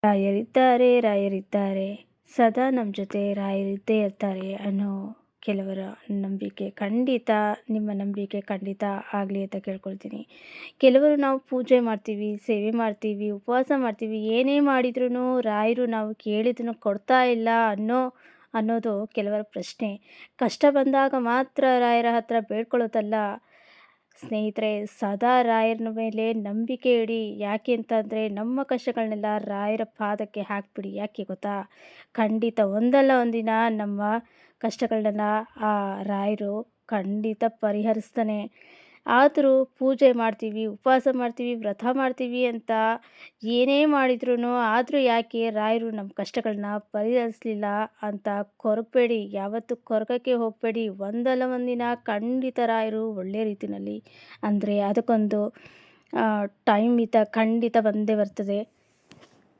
ರಾಯರಿದ್ದಾರೆ ಸದಾ ನಮ್ಮ ಜೊತೆ ರಾಯರಿದ್ದೇ ಇರ್ತಾರೆ ಅನ್ನೋ ಕೆಲವರ ನಂಬಿಕೆ ಖಂಡಿತ. ನಿಮ್ಮ ನಂಬಿಕೆ ಖಂಡಿತ ಆಗಲಿ ಅಂತ ಕೇಳ್ಕೊಳ್ತೀನಿ. ಕೆಲವರು ನಾವು ಪೂಜೆ ಮಾಡ್ತೀವಿ, ಸೇವೆ ಮಾಡ್ತೀವಿ, ಉಪವಾಸ ಮಾಡ್ತೀವಿ, ಏನೇ ಮಾಡಿದ್ರೂ ರಾಯರು ನಾವು ಕೇಳಿದ್ದನ್ನು ಕೊಡ್ತಾ ಇಲ್ಲ ಅನ್ನೋದು ಕೆಲವರ ಪ್ರಶ್ನೆ. ಕಷ್ಟ ಬಂದಾಗ ಮಾತ್ರ ರಾಯರ ಹತ್ರ ಬೇಡ್ಕೊಳ್ಳೋದಲ್ಲ ಸ್ನೇಹಿತರೆ, ಸದಾ ರಾಯರ ಮೇಲೆ ನಂಬಿಕೆ ಇಡಿ. ಯಾಕೆ ಅಂತಂದರೆ ನಮ್ಮ ಕಷ್ಟಗಳನ್ನೆಲ್ಲ ರಾಯರ ಪಾದಕ್ಕೆ ಹಾಕಿಬಿಡಿ. ಯಾಕೆ ಗೊತ್ತಾ? ಖಂಡಿತ ಒಂದಲ್ಲ ಒಂದಿನ ನಮ್ಮ ಕಷ್ಟಗಳನ್ನೆಲ್ಲ ಆ ರಾಯರು ಖಂಡಿತ ಪರಿಹರಿಸ್ತಾನೆ. ಆದರೂ ಪೂಜೆ ಮಾಡ್ತೀವಿ, ಉಪವಾಸ ಮಾಡ್ತೀವಿ, ವ್ರತ ಮಾಡ್ತೀವಿ ಅಂತ ಏನೇ ಮಾಡಿದ್ರೂ ಆದರೂ ಯಾಕೆ ರಾಯರು ನಮ್ಮ ಕಷ್ಟಗಳನ್ನ ಪರಿಹರಿಸಲಿಲ್ಲ ಅಂತ ಕೊರಗಬೇಡಿ. ಯಾವತ್ತೂ ಕೊರಗಕ್ಕೆ ಹೋಗಬೇಡಿ. ಒಂದಲ್ಲ ಒಂದಿನ ಖಂಡಿತ ರಾಯರು ಒಳ್ಳೆ ರೀತಿಯಲ್ಲಿ ಅಂದರೆ ಅದಕ್ಕೊಂದು ಟೈಮ್ ಖಂಡಿತ ಬಂದೇ ಬರ್ತದೆ.